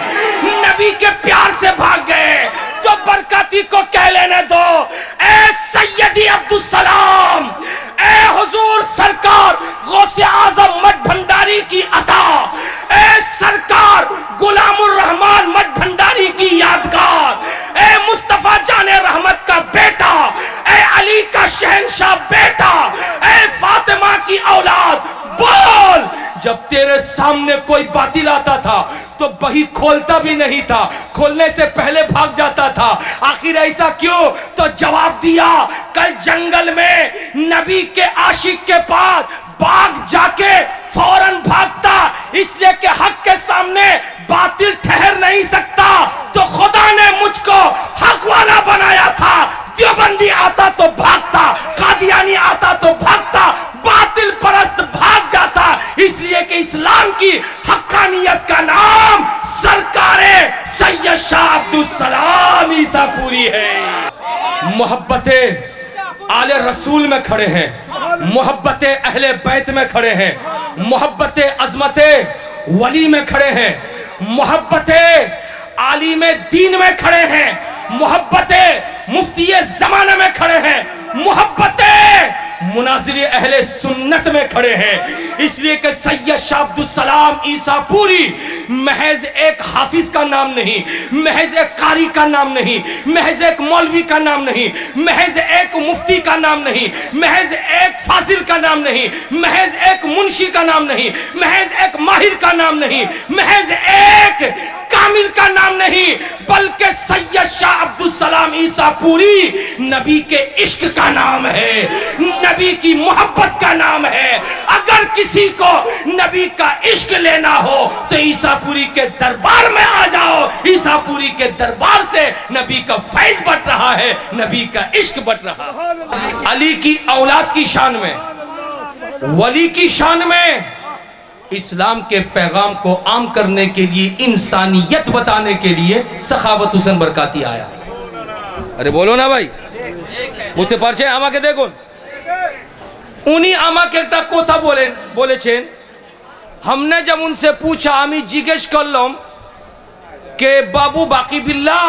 नबी के प्यार से भाग गए। तो बरकाती को कह लेने दो, ए सैयदी अब्दुल सलाम, ए हुजूर सरकार गौसे आजम मठ भंडारी की अता, ए सरकार गुलामुर रहमान मठ भंडारी की यादगार, ए मुस्तफा जाने रहमत का बेटा, ए अली का शहंशाह बेटा, ए फातिमा की औलाद, बोल। जब तेरे सामने कोई बातिल आता था तो बही खोलता भी नहीं था, खोलने से पहले भाग जाता था। आखिर ऐसा क्यों? तो जवाब दिया, कल जंगल में नबी के आशिक के पास बाघ जाके फौरन भागता, इसलिए कि हक के सामने बातिल ठहर नहीं सकता। तो खुदा ने मुझको हक वाला बनाया था। देवबंदी आता तो भागता, कादियानी आता तो भागता, बातिल परस्त भाग जाता। इसलिए कि इस्लाम की हक्कानियत का नाम सरकारे सैयद शाह अब्दुल सलाम ईसापुरी है। मोहब्बते आले रसूल में खड़े हैं, मोहब्बते अहले बैत में खड़े हैं, मोहब्बते अजमते वली में खड़े हैं, मोहब्बते आलिम दीन में खड़े हैं, मोहब्बते मुफ्ती जमाना में खड़े हैं, मोहब्बते मुनाजिर अहले सुन्नत में खड़े हैं। इसलिए कि सैयद शाह अब्दुल सलाम ईसापुरी महज एक हाफिज का नाम नहीं, महज एक कारी का नाम नहीं, महज एक मौलवी का नाम नहीं, महज एक मुफ्ती का नाम नहीं, महज एक फाजिल का नाम नहीं, महज एक मुंशी का नाम नहीं, महज एक माहिर का नाम नहीं, महज एक कामिल का नाम नहीं, बल्कि सैयद शाह अब्दुल सलाम ईसापुरी नबी के इश्क का नाम है, नबी की मोहब्बत का नाम है। अगर किसी को नबी का इश्क लेना हो तो ईसापुरी के दरबार में आ जाओ। ईसापुरी के दरबार से नबी का फैज बट रहा है, नबी का इश्क बट रहा है। अली की औलाद की शान में, वली की शान में इस्लाम के पैगाम को आम करने के लिए, इंसानियत बताने के लिए सखावत हुसैन बरकाती आया। अरे बोलो ना भाई, बुझते पारछे আমাকে দেখুন। उन्हीं আমাকে একটা কথা বলেছেন। हमने जब उनसे पूछा, আমি জিজ্ঞেস করলাম कि बाबू बाकी बिल्ला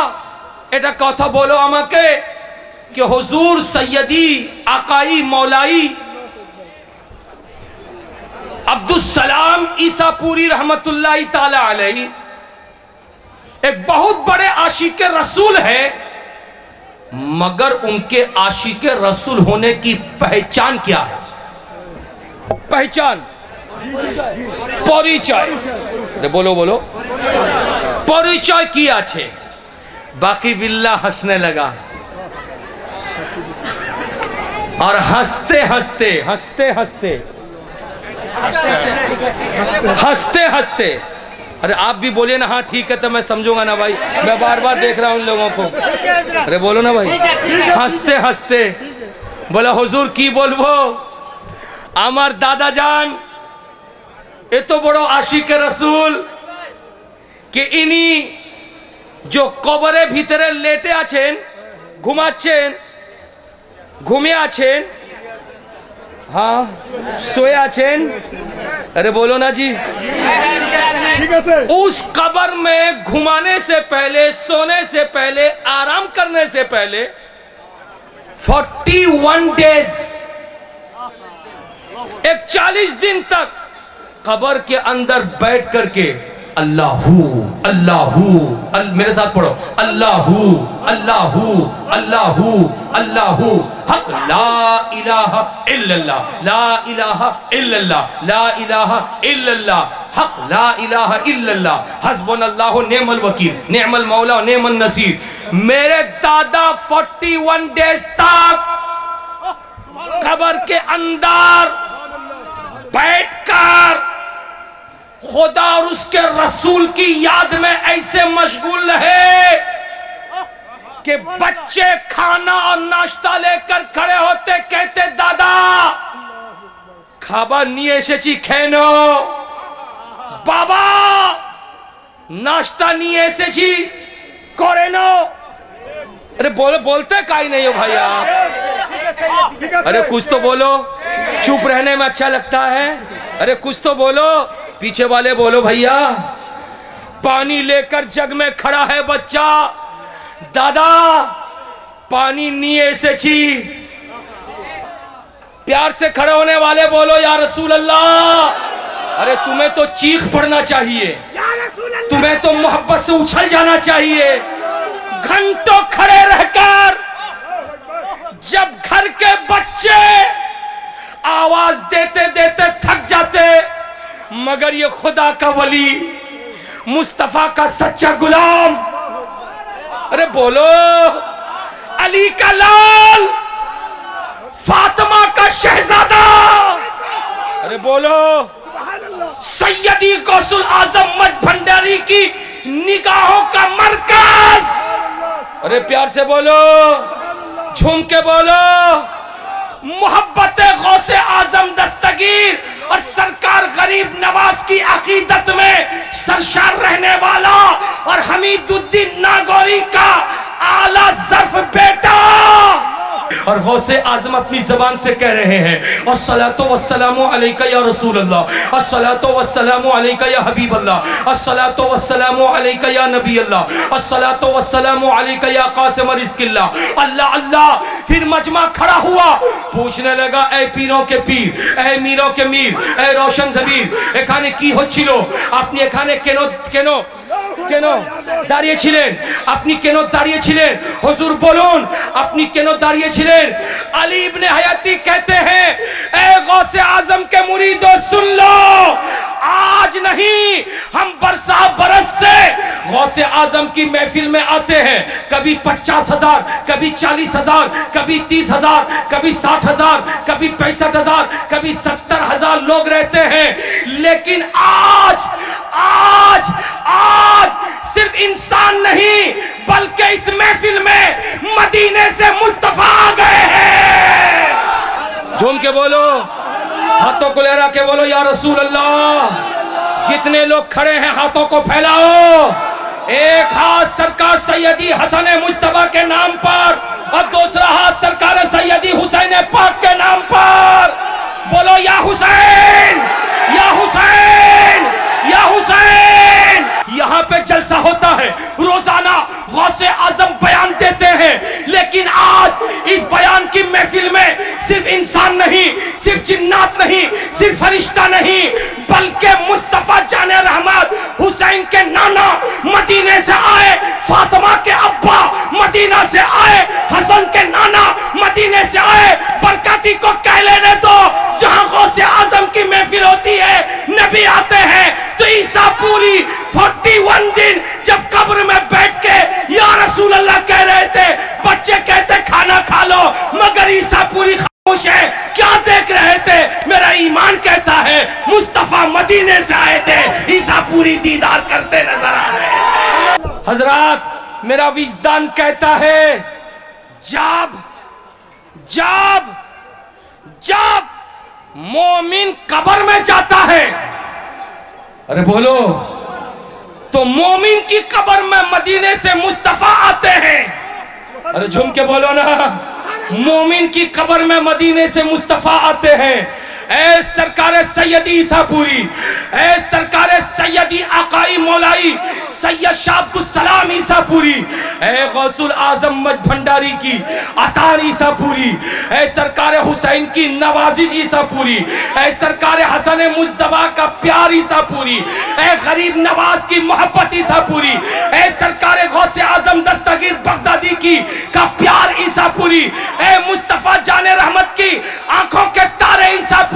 এটা কথা বলো আমাকে कि हुजूर सैयदी आकाई मौलाई अब्दुल सलाम ईसापुरी रहमतुल्लाह ताला अलैहि एक बहुत बड़े आशिक रसूल है, मगर उनके आशिक रसूल होने की पहचान क्या है? पहचान, परिचय, बोलो बोलो, परिचय किया छे। बाकी बिल्ला हंसने लगा और हंसते हंसते हंसते हंसते हंसते हंसते, अरे आप भी बोलिए ना, हाँ ठीक है तो मैं समझूंगा ना भाई, मैं बार बार देख रहा हूं उन लोगों को। अरे बोलो ना भाई, हंसते हंसते बोला हुजूर की बोलबो, आमार दादा जान ए तो बड़ो आशिक रसूल कि इनी जो कबरे भीतरे लेटे आछेन, घुमाच्छेन, घुमे आछेन, हाँ सोए आछेन, अरे बोलो ना जी, उस कब्र में घुमाने से पहले, सोने से पहले, आराम करने से पहले 41 डेज, एक 40 दिन तक कब्र के अंदर बैठ करके अल्लाहू अल्लाहू मेरे साथ पढ़ो, अल्लाहू अल्लाहू अल्लाहू अल्लाहू हक ला इलाहा इल्लल्लाह ला इलाहा इल्लल्लाह ला इलाहा इल्लल्लाह हक ला इलाहा इल्लल्लाह हस्बुनल्लाहु निअमल वकील निअमल मौला निअमन नसीर। मेरे दादा 41 डेज तक कब्र के अंदर बैठकर खुदा और उसके रसूल की याद में ऐसे मशगूल रहे कि बच्चे खाना और नाश्ता लेकर खड़े होते, कहते दादा खाबा निये एसेची खेनो, बाबा नाश्ता निये एसेची करे नो। अरे बोलते काई नहीं हो भाई आप, अरे कुछ तो बोलो, चुप रहने में अच्छा लगता है, अरे कुछ तो बोलो, पीछे वाले बोलो भैया। पानी लेकर जग में खड़ा है बच्चा, दादा पानी नहीं से छी। प्यार से खड़े होने वाले बोलो या रसूल अल्लाह। अरे तुम्हें तो चीख पड़ना चाहिए, तुम्हें तो मोहब्बत से उछल जाना चाहिए। घंटों खड़े रहकर जब घर के बच्चे आवाज देते देते थक जाते, मगर ये खुदा का वली मुस्तफा का सच्चा गुलाम, अरे बोलो अली का लाल फातिमा का शहजादा, अरे बोलो सैयदी गौसुल आजम मठ भंडारी की निगाहों का मरकज, अरे प्यार से बोलो, झूम के बोलो, मोहब्बत गौसे आजम दस्तगीर और सरकार गरीब नवाज की अकीदत में सरशार रहने वाला और हमीदुद्दीन नागौरी का आला ज़र्फ बेटा। और गौसे आजम अपनी जबान से कह रहे हैं अस्सलातु वस्सलामु अलैका या रसूल अल्लाह, अस्सलातु वस्सलामु अलैका या हबीब अल्लाह, अस्सलातु वस्सलामु अलैका या नबी अल्लाह, अस्सलातु वस्सलामु अलैका या कासिम रिज़्किल्लाह। अल्लाह अल्लाह। फिर मजमा खड़ा हुआ, पूछने लगा ए पीरों के पीर, ए मीरों के मीर, ए रोशन ज़मीर एखाने की হচ্ছিল, আপনি এখানে কেন কেন কেন দাঁড়িয়েছিলেন, আপনি কেন দাঁড়িয়েছিলেন, হুজুর বলুন আপনি কেন দাঁড়িয়েছিলেন। अली इब्ने हयाती कहते हैं ए गौसे आजम के मुरीदों सुन लो, आज नहीं हम बरसा बरस से गौसे आजम की महफिल में आते हैं, कभी 50,000, कभी 40,000, कभी 30,000, कभी 60,000, कभी 65,000, कभी 70,000 लोग रहते हैं, लेकिन आज आज आज सिर्फ इंसान नहीं बल्कि इस महफिल में मदीने से मुस्तफा आ गए हैं। झूम के बोलो, हाथों को लहरा के बोलो या रसूल अल्लाह। जितने लोग खड़े हैं हाथों को फैलाओ, एक हाथ सरकार सैयदी हसन मुस्तफा के नाम पर और दूसरा हाथ सरकार सैयदी हुसैन पाक के नाम पर। बोलो या हुसैन या हुसैन या हुसैन। यहाँ पे जलसा होता है रोजाना, गौसे आजम बयान देते हैं, लेकिन आज इस बयान की महफिल में सिर्फ इंसान नहीं, सिर्फ जिन्नात नहीं, सिर्फ फरिश्ता नहीं, बल्कि मुस्तफा जाने रहमत हुसैन के नाना मदीने से आए, फातिमा के अब्बा मदीना से आए, हसन के नाना मदीने से आए। बरकती को कह लेने दो, जहां गौसे आजम की महफिल होती है नबी आते हैं। तो ईसा पूरी 41 दिन जब कब्र में बैठ के या रसूल अल्लाह कह रहे थे, बच्चे कहते खाना खा लो, मगर ईसा पूरी खामोश है। क्या देख रहे थे? मेरा ईमान कहता है मुस्तफा मदीने से आए थे, ईसा पूरी दीदार करते नजर आ रहे हैं। हजरात, मेरा विजदान कहता है जब जब जब मोमिन कब्र में जाता है, अरे बोलो, तो मोमिन की कब्र में मदीने से मुस्तफा आते हैं। अरे झूम के बोलो ना, मोमिन की कब्र में मदीने से मुस्तफा आते हैं। ऐ सरकार सैयदी ईसापुरी, ऐ सरकार सैयदी आकाई मौलाई सैयद शाह अब्दुल सलाम ईसापुरी, ऐ गौसुल आजम मज भंडारी की अतार ईसापुरी, ऐ सरकार हुसैन की नवाजिश ईसापुरी, ऐ सरकार हसन मुज्तबा का प्यार ईसापुरी, ऐ गरीब नवाज की मोहब्बत ईसापुरी, ऐ सरकार गौसे आजम दस्तगीर बगदादी की का प्यार ईसापुरी, ऐ मुस्तफा जाने रहमत की आंखों के तारे ईसापुरी।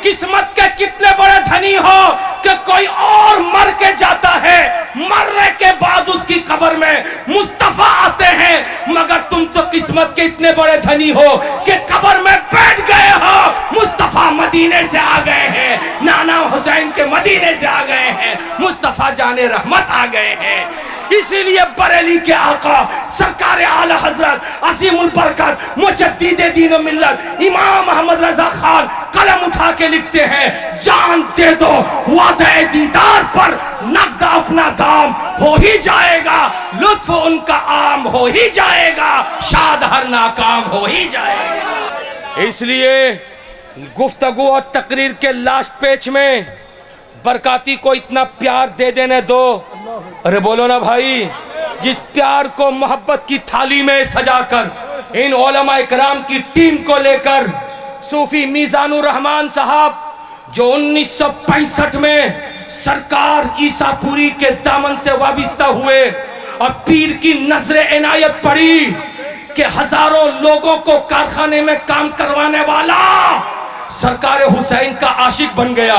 किस्मत के कितने बड़े धनी हो कि कोई और मर के जाता है, मरने के बाद उसकी कब्र में मुस्तफा आते हैं, मगर तुम तो किस्मत के इतने बड़े धनी हो कि कब्र में बैठ गए हो। मुस्तफा मदीने से आ गए हैं, नाना हुसैन के मदीने से आ गए हैं, मुस्तफा जाने रहमत आ गए हैं। इसीलिए बरेली के आका सरकार आला हजरत असीमुल बरकत मुजद्दिद दीन मिल्लत इमाम अहमद रजा खान कलम उठा के लिखते हैं, जान दे दो वादे दीदार पर नकद अपना दाम हो ही जाएगा, लुत्फ उनका आम हो ही जाएगा, शाद हर नाकाम हो ही जाएगा। इसलिए गुफ्तगू और तकरीर के लास्ट पेज में बरकाती को इतना प्यार दे देने दो, अरे बोलो ना भाई, जिस प्यार को मोहब्बत की थाली में सजाकर इन उलमा इकराम की टीम को लेकर सूफी मीजानुर रहमान साहब जो 1965 में सरकार ईसापुरी के दामन से वाबिस्ता हुए और पीर की नजरे इनायत पड़ी कि हजारों लोगों को कारखाने में काम करवाने वाला सरकार हुसैन का आशिक बन गया,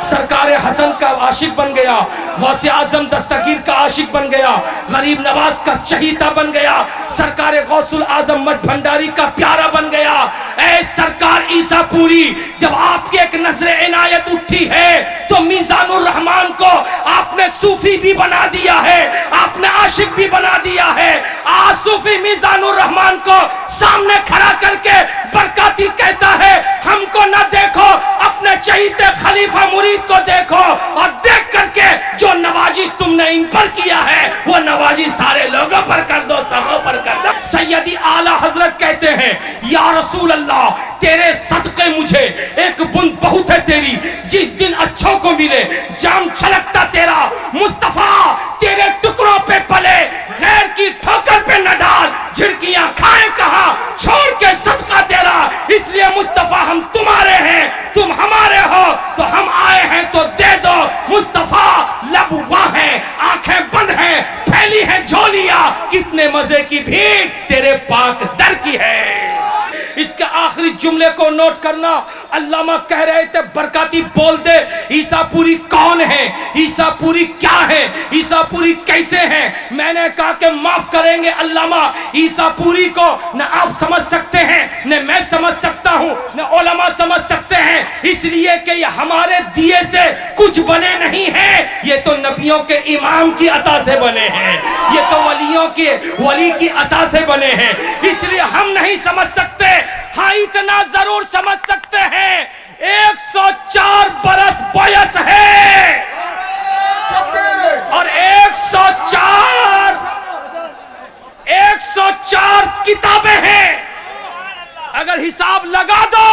सरकार हसन का आशिक बन गया, गौसे आजम दस्तगीर का आशिक बन गया, गरीब नवाज का चहीता बन गया, सरकार गौसुल आजम मज भंडारी का प्यारा बन गया। ऐ सरकार ईसापुरी, जब आपकी एक नजरे इनायत उठी है तो मीजानुर रहमान को आपने सूफी भी बना दिया है, आपने आशिक भी बना दिया है। आज सूफी मीजानुर रहमान को सामने खड़ा करके बरकाती कहता है, हमको न देखो, अपने चहीते खलीफा मुरीद को देखो और देख करके जो नवाजिश तुमने इन पर किया है वो नवाजिश सारे लोगों पर कर दो, सबों पर कर दो। सैयदी आला हजरत कहते हैं, या रसूल अल्लाह तेरे सदके मुझे एक बूंद बहुत है तेरी, जिस दिन अच्छों को मिले जाम छलकता तेरा, मुस्तफा तेरे टुकड़ों पे पले गैर की ठोकर पे न डाल, झिड़कियां खाए कहा छोड़ के सदका तेरा। इसलिए मुस्तफा हम तुम्हारे हैं, तुम हमारे हो, तो हम आए हैं तो दे दो। मुस्तफा लब वाह है, आंखें बंद हैं, फैली है झोलियां, कितने मजे की भीड़ तेरे पाक दर की है। इसके आखिरी जुमले को नोट करना, अल्लामा कह रहे थे बरकाती बोल दे ईसापुरी कौन है, ईसापुरी क्या है, ईसापुरी कैसे हैं। मैंने कहा कि माफ करेंगे अल्लामा, ईसापुरी को न आप समझ सकते हैं, न मैं समझ सकता हूं, न उलमा समझ सकते हैं, इसलिए कि ये हमारे दिए से कुछ बने नहीं हैं, ये तो नबियों के इमाम की अता से बने हैं, ये तो वलियों के वली की अता से बने हैं, इसलिए हम नहीं समझ सकते। हाँ इतना जरूर समझ सकते हैं, 104 बरस बयस है और 104 किताबें हैं। अगर हिसाब लगा दो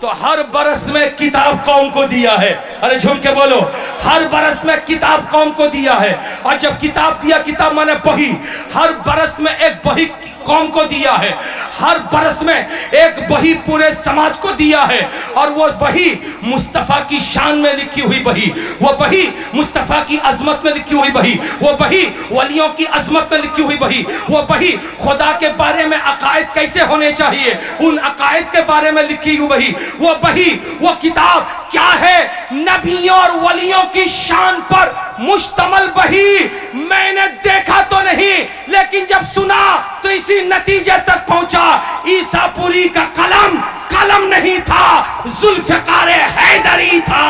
तो हर बरस में किताब कौम को दिया है, अरे झूम के बोलो, हर बरस में किताब कौम को दिया है। और जब किताब दिया, किताब माने बही, हर बरस में एक बही कौम को दिया है, हर बरस में एक बही पूरे समाज को दिया है। और वो बही मुस्तफ़ा की शान में लिखी हुई बही, वो बही मुस्तफ़ा की अजमत में लिखी हुई बही, वो बही वलियों की अजमत में लिखी हुई बही, वो बही खुदा के बारे में अकायद कैसे होने चाहिए उन अकायद के बारे में लिखी हुई बही, वो बही, वो किताब क्या है, नबियों और वलियों की शान पर मुश्तमल बही। मैंने देखा तो नहीं, लेकिन जब सुना तो इसी नतीजे तक पहुंचा, ईसापुरी का कलम कलम नहीं था, जुल्फ़िकार हैदरी था।